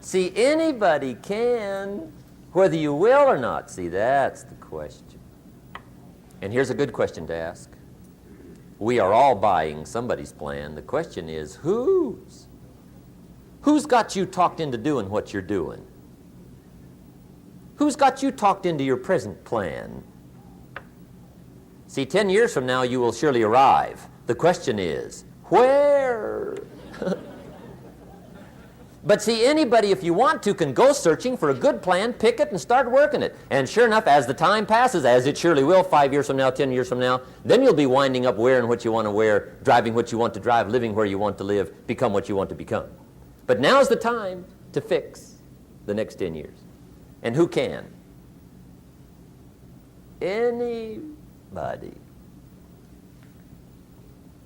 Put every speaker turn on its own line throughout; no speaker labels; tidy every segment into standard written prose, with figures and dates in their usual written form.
See, anybody can, whether you will or not. See, that's the question. And here's a good question to ask. We are all buying somebody's plan. The question is, whose? Who's got you talked into doing what you're doing? Who's got you talked into your present plan? See, 10 years from now, you will surely arrive. The question is, where? But see, anybody, if you want to, can go searching for a good plan, pick it, and start working it. And sure enough, as the time passes, as it surely will 5 years from now, 10 years from now, then you'll be winding up wearing what you want to wear, driving what you want to drive, living where you want to live, become what you want to become. But now's the time to fix the next 10 years. And who can? Anybody.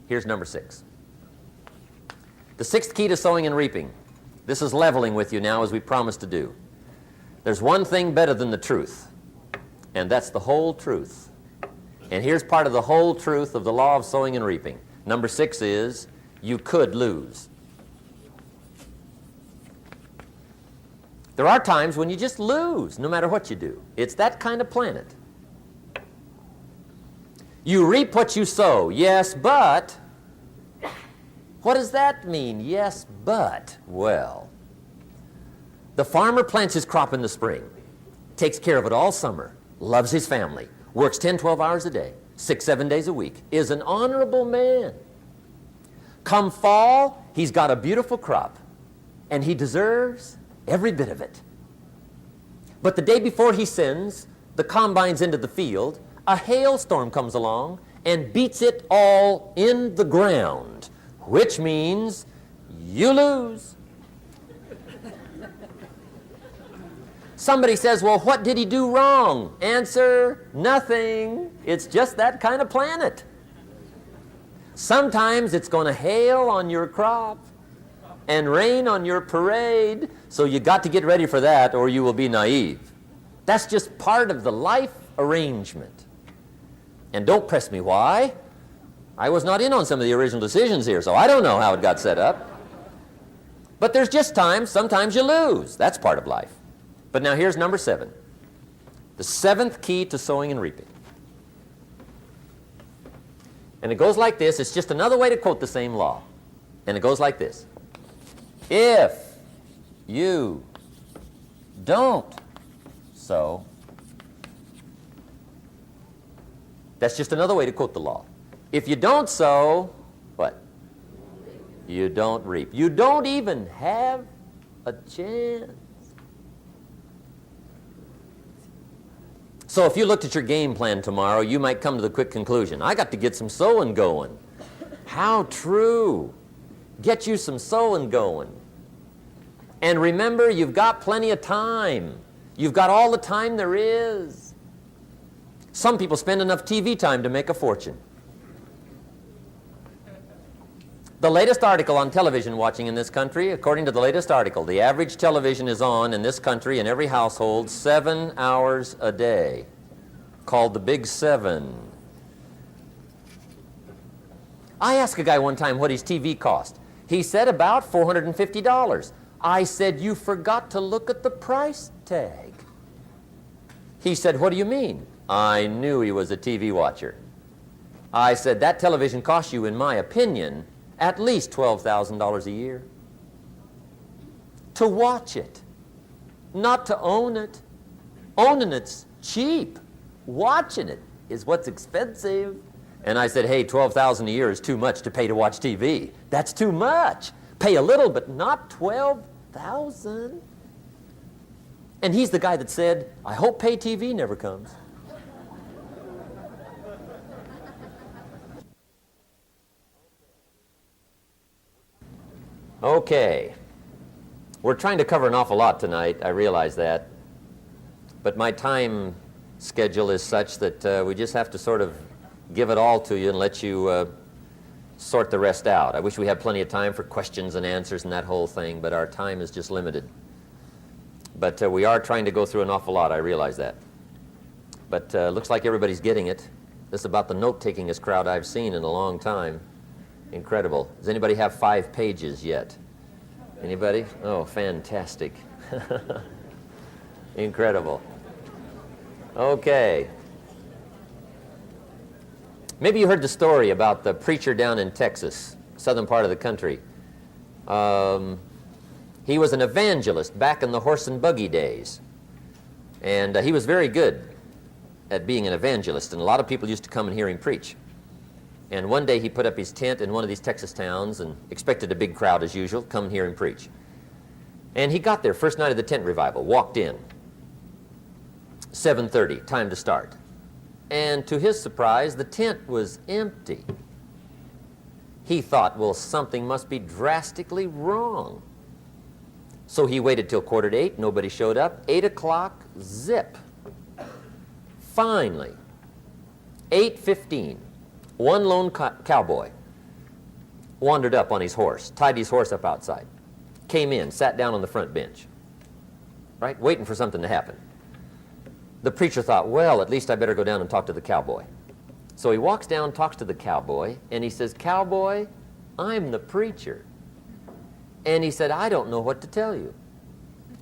Here's number 6. The 6th key to sowing and reaping. This is leveling with you now, as we promised to do. There's one thing better than the truth, and that's the whole truth. And here's part of the whole truth of the law of sowing and reaping. Number 6 is, you could lose. There are times when you just lose, no matter what you do. It's that kind of planet. You reap what you sow, yes, but... What does that mean, yes, but? Well, the farmer plants his crop in the spring, takes care of it all summer, loves his family, works 10, 12 hours a day, 6, 7 days a week, is an honorable man. Come fall, he's got a beautiful crop, and he deserves every bit of it. But the day before he sends the combines into the field, a hailstorm comes along and beats it all in the ground, which means you lose. Somebody says, well, what did he do wrong? Answer, nothing. It's just that kind of planet. Sometimes it's going to hail on your crop and rain on your parade, so you got to get ready for that or you will be naive. That's just part of the life arrangement. And don't press me why. I was not in on some of the original decisions here, so I don't know how it got set up. But there's just times, sometimes you lose. That's part of life. But now here's number 7. The 7th key to sowing and reaping. And it goes like this. It's just another way to quote the same law. And it goes like this. If you don't sow, that's just another way to quote the law. If you don't sow, what? You don't reap. You don't even have a chance. So if you looked at your game plan tomorrow, you might come to the quick conclusion, I got to get some sowing going. How true. Get you some sowing going. And remember, you've got plenty of time. You've got all the time there is. Some people spend enough TV time to make a fortune. The latest article on television watching in this country, according to the latest article, the average television is on in this country in every household 7 hours a day, called the Big 7. I asked a guy one time what his TV cost. He said about $450. I said, you forgot to look at the price tag. He said, what do you mean? I knew he was a TV watcher. I said, that television costs you, in my opinion, at least $12,000 a year. To watch it, not to own it. Owning it's cheap. Watching it is what's expensive. And I said, hey, $12,000 a year is too much to pay to watch TV. That's too much. Pay a little, but not $12,000. And he's the guy that said, I hope pay TV never comes. Okay. We're trying to cover an awful lot tonight, I realize that. But my time schedule is such that we just have to sort of give it all to you and let you sort the rest out. I wish we had plenty of time for questions and answers and that whole thing, but our time is just limited. But we are trying to go through an awful lot, I realize that. But looks like everybody's getting it. This is about the note-takingest crowd I've seen in a long time. Incredible. Does anybody have 5 pages yet? Anybody? Oh, fantastic. Incredible. Okay. Maybe you heard the story about the preacher down in Texas, southern part of the country. He was an evangelist back in the horse and buggy days. And he was very good at being an evangelist, and a lot of people used to come and hear him preach. And one day he put up his tent in one of these Texas towns and expected a big crowd as usual, come and hear him preach. And he got there first night of the tent revival, walked in, 7:30, time to start. And to his surprise, the tent was empty. He thought, well, something must be drastically wrong. So he waited till 7:45, nobody showed up. 8 o'clock, zip. Finally, 8:15, one lone cowboy wandered up on his horse, tied his horse up outside, came in, sat down on the front bench, right, waiting for something to happen. The preacher thought, well, at least I better go down and talk to the cowboy. So he walks down, talks to the cowboy, and he says, "Cowboy, I'm the preacher." And he said, "I don't know what to tell you.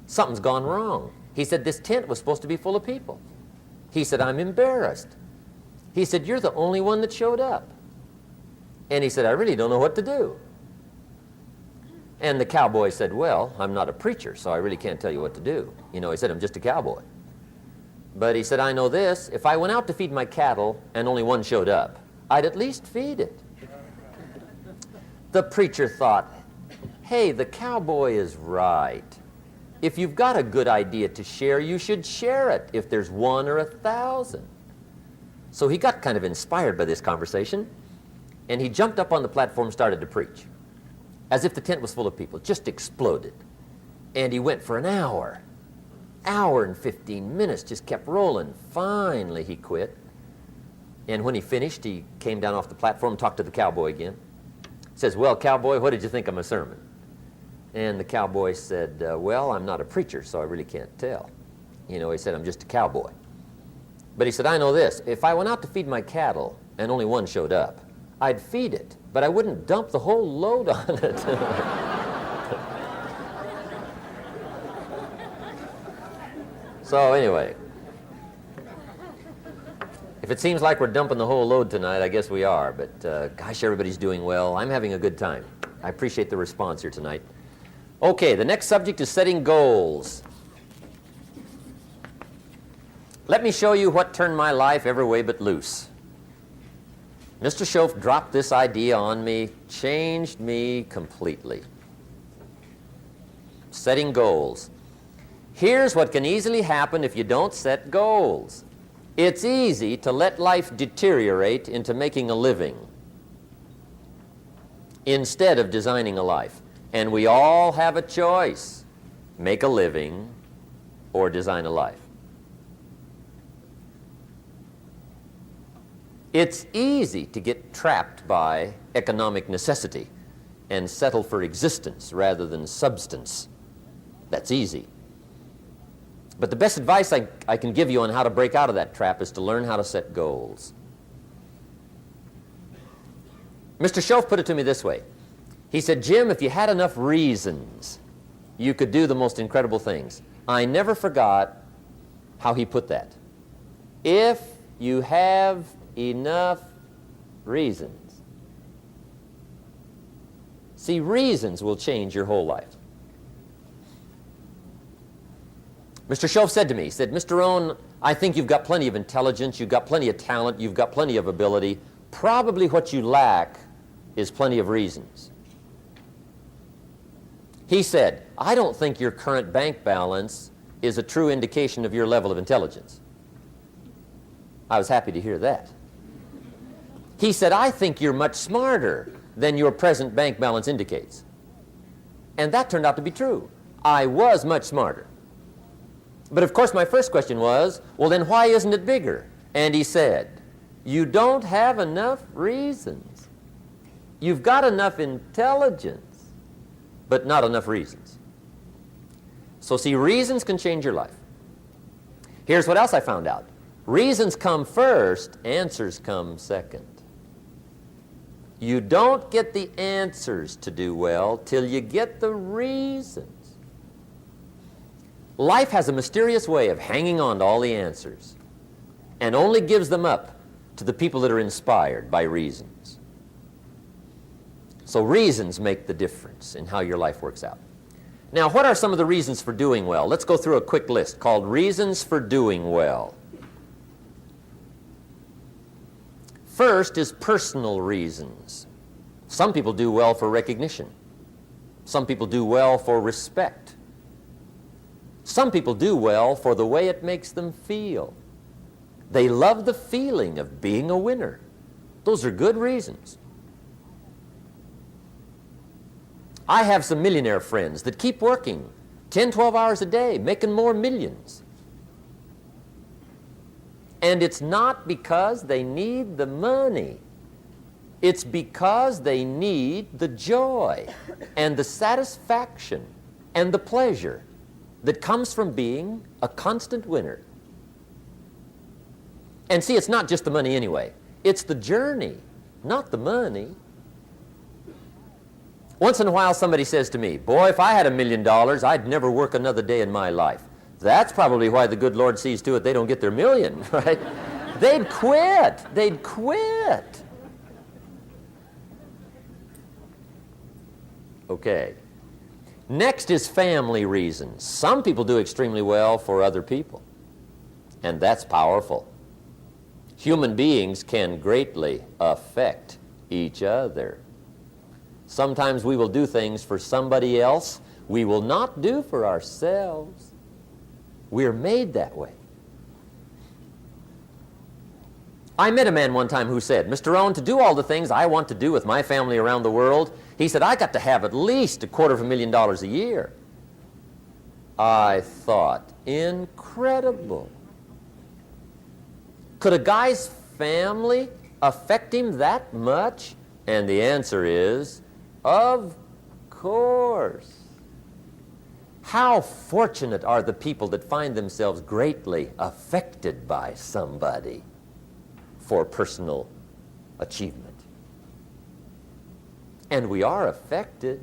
Something's gone wrong." He said, "This tent was supposed to be full of people." He said, "I'm embarrassed." He said, "You're the only one that showed up." And he said, "I really don't know what to do." And the cowboy said, "Well, I'm not a preacher, so I really can't tell you what to do." You know, he said, "I'm just a cowboy." But he said, "I know this, if I went out to feed my cattle and only one showed up, I'd at least feed it." The preacher thought, hey, the cowboy is right. If you've got a good idea to share, you should share it, if there's 1 or 1,000. So he got kind of inspired by this conversation, and he jumped up on the platform and started to preach, as if the tent was full of people, just exploded. And he went for an hour and 15 minutes, just kept rolling. Finally, he quit. And when he finished, he came down off the platform, talked to the cowboy again. He says, "Well, cowboy, what did you think of my sermon?" And the cowboy said, "Well, I'm not a preacher, so I really can't tell." You know, he said, "I'm just a cowboy." But he said, "I know this, if I went out to feed my cattle and only one showed up, I'd feed it, but I wouldn't dump the whole load on it." So anyway, if it seems like we're dumping the whole load tonight, I guess we are, but gosh, everybody's doing well. I'm having a good time. I appreciate the response here tonight. Okay, the next subject is setting goals. Let me show you what turned my life every way but loose. Mr. Schoaf dropped this idea on me, changed me completely. Setting goals. Here's what can easily happen if you don't set goals. It's easy to let life deteriorate into making a living instead of designing a life. And we all have a choice: make a living or design a life. It's easy to get trapped by economic necessity and settle for existence rather than substance. That's easy. But the best advice I can give you on how to break out of that trap is to learn how to set goals. Mr. Schoaf put it to me this way. He said, "Jim, if you had enough reasons, you could do the most incredible things." I never forgot how he put that. If you have enough reasons. See, reasons will change your whole life. Mr. Schoaf said to me, he said, "Mr. Rohn, I think you've got plenty of intelligence, you've got plenty of talent, you've got plenty of ability. Probably what you lack is plenty of reasons." He said, "I don't think your current bank balance is a true indication of your level of intelligence." I was happy to hear that. He said, "I think you're much smarter than your present bank balance indicates." And that turned out to be true. I was much smarter. But of course my first question was, well then why isn't it bigger? And he said, "You don't have enough reasons. You've got enough intelligence, but not enough reasons." So see, reasons can change your life. Here's what else I found out. Reasons come first, answers come second. You don't get the answers to do well till you get the reasons. Life has a mysterious way of hanging on to all the answers and only gives them up to the people that are inspired by reasons. So reasons make the difference in how your life works out. Now, what are some of the reasons for doing well? Let's go through a quick list called Reasons for Doing Well. First is personal reasons. Some people do well for recognition. Some people do well for respect. Some people do well for the way it makes them feel. They love the feeling of being a winner. Those are good reasons. I have some millionaire friends that keep working 10, 12 hours a day, making more millions. And it's not because they need the money. It's because they need the joy and the satisfaction and the pleasure that comes from being a constant winner. And see, it's not just the money anyway. It's the journey, not the money. Once in a while somebody says to me, boy, if I had $1 million, I'd never work another day in my life. That's probably why the good Lord sees to it they don't get their million, right? They'd quit. They'd quit. Okay. Next is family reasons. Some people do extremely well for other people, and that's powerful. Human beings can greatly affect each other. Sometimes we will do things for somebody else we will not do for ourselves. We're made that way. I met a man one time who said, Mr. Rohn, to do all the things I want to do with my family around the world, he said, I got to have at least $250,000 a year. I thought, incredible. Could a guy's family affect him that much? And the answer is, of course. How fortunate are the people that find themselves greatly affected by somebody for personal achievement. And we are affected.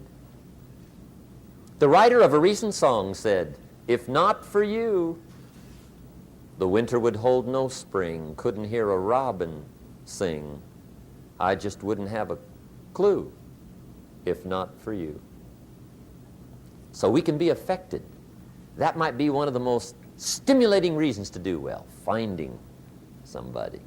The writer of a recent song said, if not for you, the winter would hold no spring, couldn't hear a robin sing. I just wouldn't have a clue if not for you. So we can be affected. That might be one of the most stimulating reasons to do well, finding somebody.